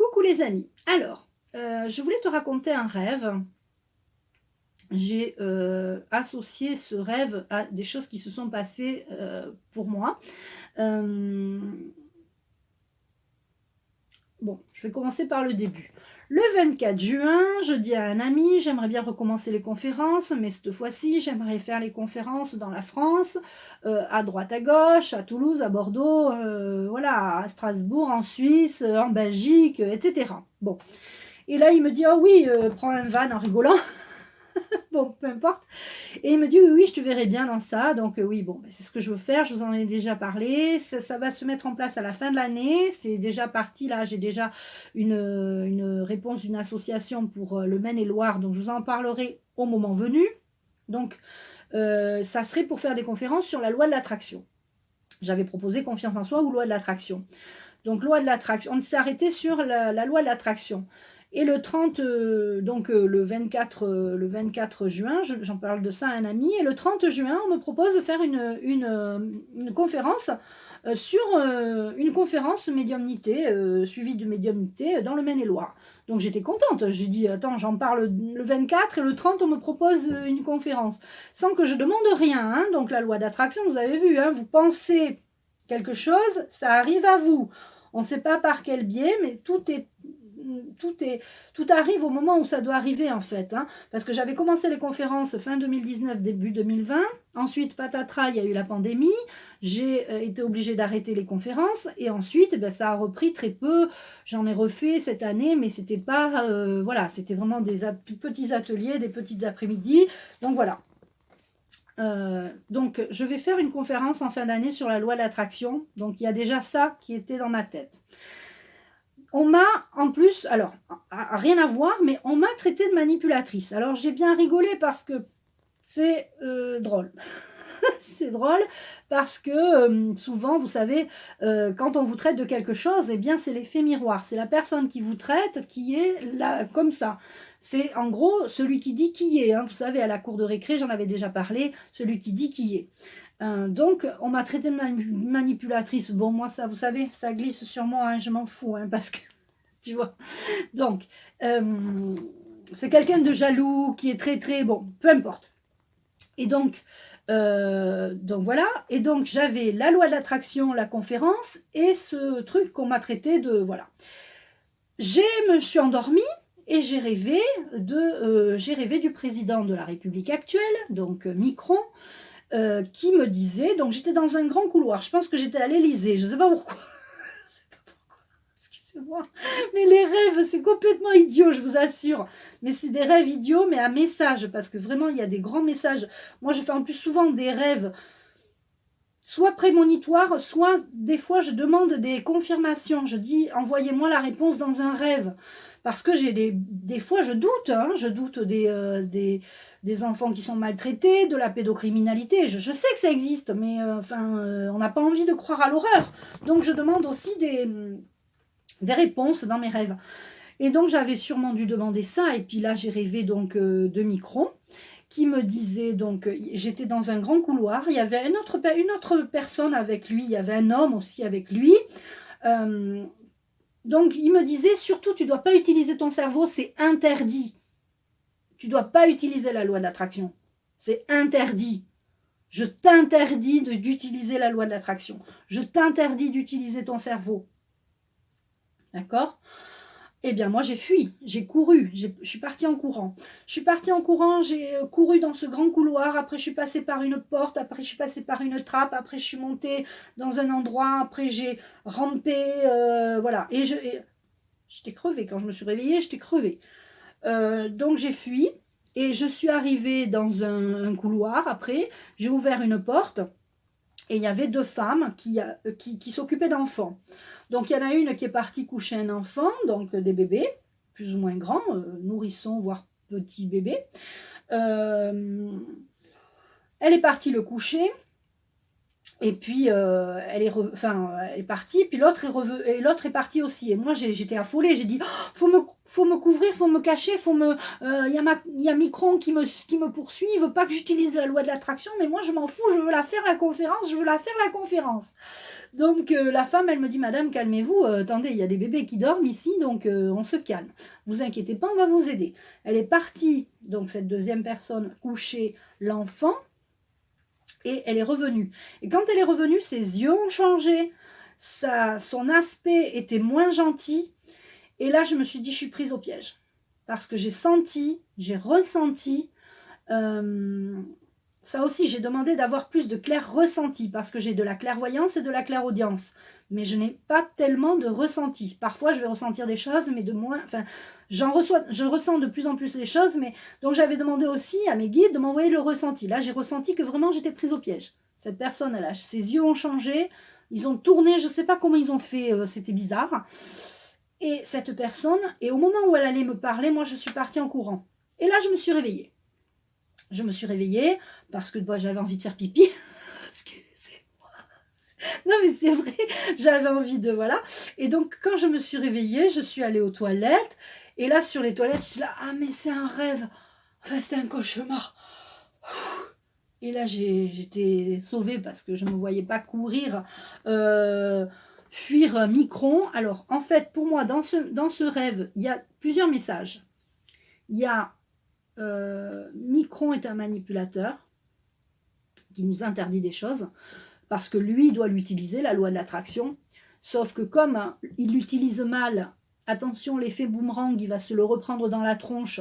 Coucou les amis. Alors, je voulais te raconter un rêve. J'ai associé ce rêve à des choses qui se sont passées pour moi. Bon, je vais commencer par le début. Le 24 juin, je dis à un ami, j'aimerais bien recommencer les conférences, mais cette fois-ci, j'aimerais faire les conférences dans la France, à droite, à gauche, à Toulouse, à Bordeaux, voilà, à Strasbourg, en Suisse, en Belgique, etc. Bon. Et là, il me dit, oh oui, prends un van en rigolant. Bon, peu importe. Et il me dit, oui, oui, je te verrai bien dans ça. Donc, oui, bon, c'est ce que je veux faire. Je vous en ai déjà parlé. Ça va se mettre en place à la fin de l'année. C'est déjà parti. Là, j'ai déjà une réponse d'une association pour le Maine-et-Loire. Donc, je vous en parlerai au moment venu. Donc, ça serait pour faire des conférences sur la loi de l'attraction. J'avais proposé confiance en soi ou loi de l'attraction. Donc, loi de l'attraction. On s'est arrêté sur la loi de l'attraction. Et le 30, le 24 juin, j'en parle de ça à un ami, et le 30 juin, on me propose de faire une conférence sur une conférence médiumnité, suivie de médiumnité dans le Maine-et-Loire. Donc j'étais contente, j'ai dit, attends, j'en parle le 24 et le 30, on me propose une conférence. Sans que je demande rien, hein. Donc la loi d'attraction, vous avez vu, hein, vous pensez quelque chose, ça arrive à vous. On ne sait pas par quel biais, mais tout arrive au moment où ça doit arriver en fait, hein, parce que j'avais commencé les conférences fin 2019, début 2020, ensuite patatras, il y a eu la pandémie, j'ai été obligée d'arrêter les conférences, et ensuite ça a repris très peu, j'en ai refait cette année, mais c'était pas, voilà, c'était vraiment des petits ateliers, des petites après-midi, donc voilà. Donc je vais faire une conférence en fin d'année sur la loi de l'attraction, donc il y a déjà ça qui était dans ma tête. On m'a, en plus, alors, rien à voir, mais on m'a traité de manipulatrice. Alors, j'ai bien rigolé parce que c'est drôle. C'est drôle parce que souvent, vous savez, quand on vous traite de quelque chose, eh bien, c'est l'effet miroir. C'est la personne qui vous traite qui est là, comme ça. C'est en gros celui qui dit qui est. Hein. Vous savez, à la cour de récré, j'en avais déjà parlé, celui qui dit qui est. Donc, on m'a traité de manipulatrice. Bon, moi, ça, vous savez, ça glisse sur moi, hein, je m'en fous, hein, parce que, tu vois. Donc, c'est quelqu'un de jaloux, qui est très, très, bon, peu importe. Et donc voilà. Et donc, j'avais la loi de l'attraction, la conférence, et ce truc qu'on m'a traité de, voilà. Je me suis endormie, et j'ai rêvé du président de la République actuelle, donc Macron, qui me disait, donc j'étais dans un grand couloir, je pense que j'étais à l'Élysée, je ne sais pas pourquoi, excusez-moi, mais les rêves, c'est complètement idiot, je vous assure, mais c'est des rêves idiots, mais à message, parce que vraiment, il y a des grands messages. Moi, je fais en plus souvent des rêves, soit prémonitoires, soit des fois, je demande des confirmations, je dis, envoyez-moi la réponse dans un rêve. Parce que j'ai des fois, je doute, hein, je doute des enfants qui sont maltraités, de la pédocriminalité. Je sais que ça existe, mais on n'a pas envie de croire à l'horreur. Donc, je demande aussi des réponses dans mes rêves. Et donc, j'avais sûrement dû demander ça. Et puis là, j'ai rêvé donc de Macron qui me disait, donc, j'étais dans un grand couloir. Il y avait une autre personne avec lui. Il y avait un homme aussi avec lui. Donc, il me disait, surtout, tu ne dois pas utiliser ton cerveau, c'est interdit. Tu ne dois pas utiliser la loi de l'attraction. C'est interdit. Je t'interdis d'utiliser la loi de l'attraction. Je t'interdis d'utiliser ton cerveau. D'accord ? Eh bien, moi, j'ai fui, j'ai couru, je suis partie en courant. J'ai couru dans ce grand couloir, après je suis passée par une porte, après je suis passée par une trappe, après je suis montée dans un endroit, après j'ai rampé, voilà. Et j'étais crevée, quand je me suis réveillée, j'étais crevée. Donc j'ai fui, et je suis arrivée dans un couloir, après, j'ai ouvert une porte, et il y avait deux femmes qui s'occupaient d'enfants. Donc, il y en a une qui est partie coucher un enfant, donc des bébés, plus ou moins grands, nourrissons, voire petits bébés. Elle est partie le coucher. Et puis, elle est partie, puis l'autre et l'autre est parti aussi. Et moi, j'étais affolée, j'ai dit, oh, faut me couvrir, faut me cacher, il y a Micron qui me poursuit, il veut pas que j'utilise la loi de l'attraction, mais moi, je m'en fous, je veux la faire, la conférence, je veux la faire, la conférence. Donc, la femme, elle me dit, madame, calmez-vous, attendez, il y a des bébés qui dorment ici, donc on se calme. Vous inquiétez pas, on va vous aider. Elle est partie, donc cette deuxième personne, coucher l'enfant, et elle est revenue. Et quand elle est revenue, ses yeux ont changé, son aspect était moins gentil. Et là, je me suis dit, je suis prise au piège. Parce que j'ai ressenti, ça aussi, j'ai demandé d'avoir plus de clair ressenti, parce que j'ai de la clairvoyance et de la clairaudience. Mais je n'ai pas tellement de ressenti. Parfois, je vais ressentir des choses, mais de moins... Enfin, je ressens de plus en plus les choses, mais donc j'avais demandé aussi à mes guides de m'envoyer le ressenti. Là, j'ai ressenti que vraiment, j'étais prise au piège. Cette personne, ses yeux ont changé, ils ont tourné, je ne sais pas comment ils ont fait, c'était bizarre. Et cette personne, et au moment où elle allait me parler, moi, je suis partie en courant. Et là, je me suis réveillée. Je me suis réveillée parce que j'avais envie de faire pipi. Non, mais c'est vrai, j'avais envie de... Voilà. Et donc, quand je me suis réveillée, je suis allée aux toilettes. Et là, sur les toilettes, je suis là, ah, mais c'est un rêve. Enfin, c'était un cauchemar. Et là, j'étais sauvée parce que je ne me voyais pas courir, fuir Micron. Alors, en fait, pour moi, dans ce rêve, il y a plusieurs messages. Il y a Micron est un manipulateur qui nous interdit des choses. Parce que lui doit l'utiliser, la loi de l'attraction. Sauf que comme il l'utilise mal, attention, l'effet boomerang, il va se le reprendre dans la tronche.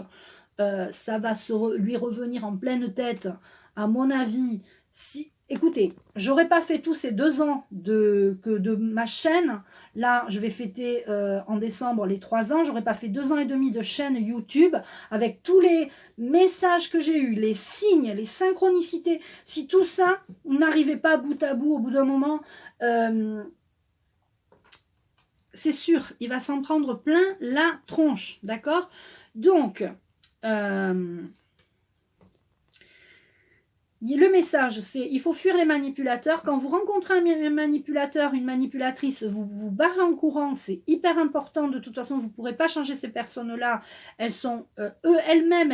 Ça va lui revenir en pleine tête. À mon avis, écoutez, j'aurais pas fait tous ces 2 ans de ma chaîne. Là, je vais fêter en décembre les 3 ans. J'aurais pas fait 2 ans et demi de chaîne YouTube avec tous les messages que j'ai eus, les signes, les synchronicités. Si tout ça, on n'arrivait pas bout à bout au bout d'un moment, c'est sûr, il va s'en prendre plein la tronche, d'accord? Donc, le message, c'est il faut fuir les manipulateurs. Quand vous rencontrez un manipulateur, une manipulatrice, vous barrez en courant. C'est hyper important. De toute façon, vous ne pourrez pas changer ces personnes-là. Elles sont, elles-mêmes,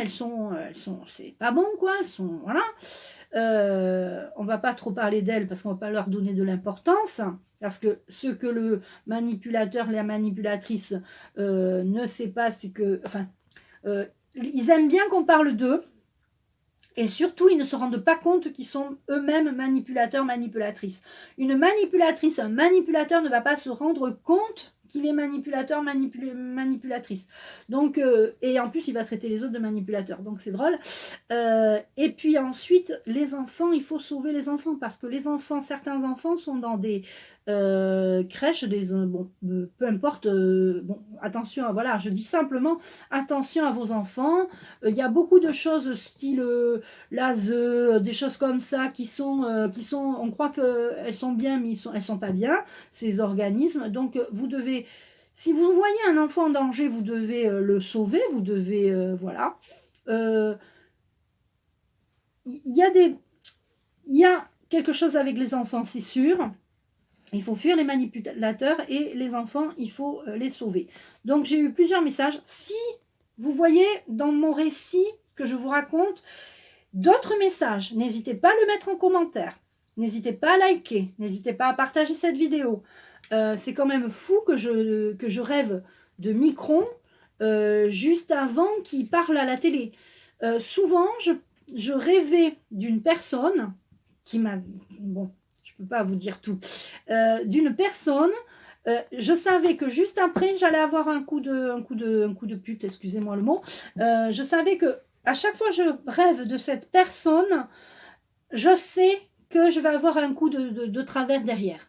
c'est pas bon, quoi. Elles sont, voilà. On ne va pas trop parler d'elles parce qu'on ne va pas leur donner de l'importance. Parce que ce que le manipulateur, la manipulatrice ne sait pas, c'est que, enfin, ils aiment bien qu'on parle d'eux. Et surtout, ils ne se rendent pas compte qu'ils sont eux-mêmes manipulateurs, manipulatrices. Une manipulatrice, un manipulateur ne va pas se rendre compte qu'il est manipulateur, manipulatrice. Donc, et en plus, il va traiter les autres de manipulateurs. Donc, c'est drôle. Et puis ensuite, les enfants, il faut sauver les enfants. Parce que les enfants, certains enfants sont dans des crèches, peu importe. Bon, attention, voilà, je dis simplement, attention à vos enfants. Il y a beaucoup de choses style l'ASE, des choses comme ça qui sont, on croit qu'elles sont bien, mais elles sont pas bien, ces organismes. Donc, vous devez, si vous voyez un enfant en danger, vous devez le sauver, vous devez, voilà. Il y a quelque chose avec les enfants, c'est sûr. Il faut fuir les manipulateurs et les enfants, il faut les sauver. Donc, j'ai eu plusieurs messages. Si vous voyez dans mon récit que je vous raconte d'autres messages, n'hésitez pas à le mettre en commentaire. N'hésitez pas à liker. N'hésitez pas à partager cette vidéo. C'est quand même fou que je rêve de Micron juste avant qu'il parle à la télé. Souvent, je rêvais d'une personne qui m'a... Bon, je ne peux pas vous dire tout. D'une personne... je savais que juste après, j'allais avoir un coup de pute, excusez-moi le mot. Je savais que à chaque fois que je rêve de cette personne, je sais que je vais avoir un coup de travers derrière.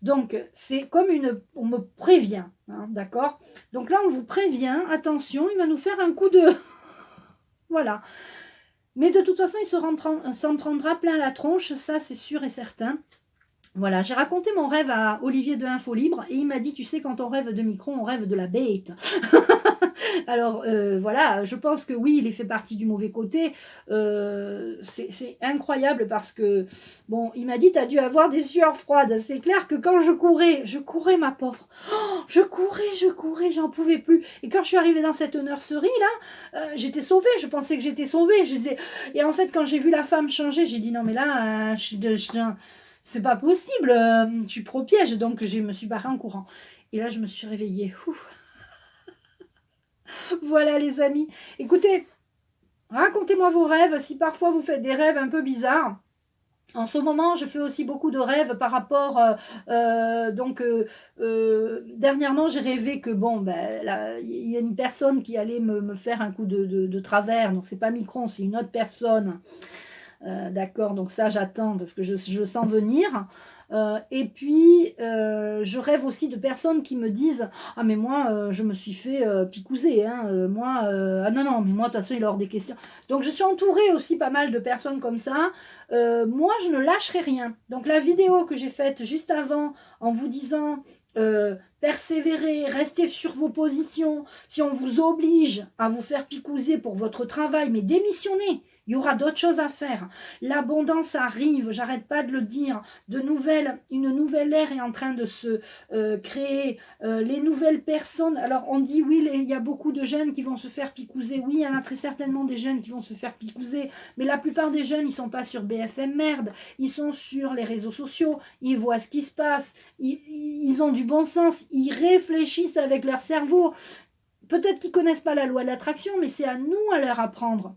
Donc, c'est comme on me prévient, hein, d'accord? Donc là, on vous prévient, attention, il va nous faire un coup de... Voilà. Mais de toute façon, il s'en prendra plein la tronche, ça c'est sûr et certain. Voilà, j'ai raconté mon rêve à Olivier de Info Libre et il m'a dit, tu sais, quand on rêve de Micron, on rêve de la bête. Alors voilà, je pense que oui, il est fait partie du mauvais côté. C'est incroyable parce que, bon, il m'a dit, t'as dû avoir des sueurs froides. C'est clair que quand je courais ma pauvre. Oh, je courais, j'en pouvais plus. Et quand je suis arrivée dans cette nurserie là, j'étais sauvée, je pensais que j'étais sauvée. Je disais... Et en fait, quand j'ai vu la femme changer, j'ai dit non mais là, c'est pas possible, je suis pro piège, donc je me suis barrée en courant. Et là, je me suis réveillée. Ouf. Voilà les amis. Écoutez, racontez-moi vos rêves, si parfois vous faites des rêves un peu bizarres. En ce moment, je fais aussi beaucoup de rêves par rapport, dernièrement, j'ai rêvé que, bon, ben, il y a une personne qui allait me faire un coup de travers, donc c'est pas Micron, c'est une autre personne. D'accord, donc ça j'attends parce que je sens venir. Et puis je rêve aussi de personnes qui me disent ah mais moi je me suis fait picouser hein, moi ah non mais moi de toute façon il est hors des questions. Donc je suis entourée aussi pas mal de personnes comme ça. Moi je ne lâcherai rien. Donc la vidéo que j'ai faite juste avant en vous disant persévérer, restez sur vos positions, si on vous oblige à vous faire picouser pour votre travail, mais démissionnez. Il y aura d'autres choses à faire. L'abondance arrive, j'arrête pas de le dire. Une nouvelle ère est en train de se créer. Les nouvelles personnes, alors on dit oui, il y a beaucoup de jeunes qui vont se faire picouser. Oui, il y en a très certainement des jeunes qui vont se faire picouser. Mais la plupart des jeunes, ils sont pas sur BFM Merde. Ils sont sur les réseaux sociaux. Ils voient ce qui se passe. Ils ont du bon sens. Ils réfléchissent avec leur cerveau. Peut-être qu'ils connaissent pas la loi de l'attraction, mais c'est à nous à leur apprendre.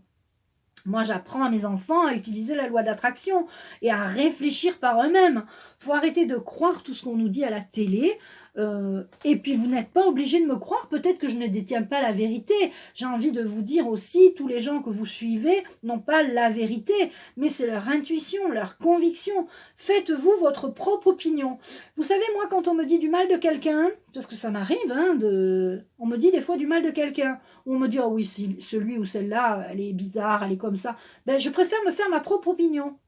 Moi, j'apprends à mes enfants à utiliser la loi d'attraction et à réfléchir par eux-mêmes. Il faut arrêter de croire tout ce qu'on nous dit à la télé. Et puis, vous n'êtes pas obligé de me croire. Peut-être que je ne détiens pas la vérité. J'ai envie de vous dire aussi, tous les gens que vous suivez n'ont pas la vérité, mais c'est leur intuition, leur conviction. Faites-vous votre propre opinion. Vous savez, moi, quand on me dit du mal de quelqu'un, parce que ça m'arrive, hein, on me dit des fois du mal de quelqu'un. On me dit, oh oui, celui ou celle-là, elle est bizarre, elle est comme ça. Ben, je préfère me faire ma propre opinion.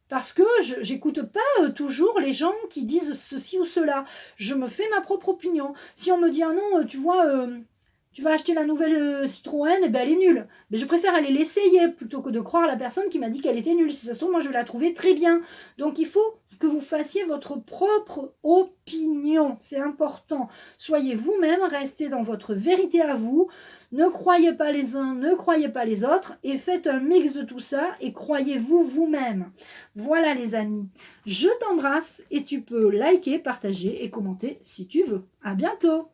Parce que je n'écoute pas toujours les gens qui disent ceci ou cela. Je me fais ma propre opinion. Si on me dit, ah non, tu vois, tu vas acheter la nouvelle Citroën, eh ben elle est nulle. Mais je préfère aller l'essayer plutôt que de croire la personne qui m'a dit qu'elle était nulle. Si ça se trouve, moi je vais la trouver très bien. Donc il faut que vous fassiez votre propre opinion. C'est important. Soyez vous-même, restez dans votre vérité à vous. Ne croyez pas les uns, ne croyez pas les autres et faites un mix de tout ça et croyez-vous vous-même. Voilà les amis, je t'embrasse et tu peux liker, partager et commenter si tu veux. À bientôt!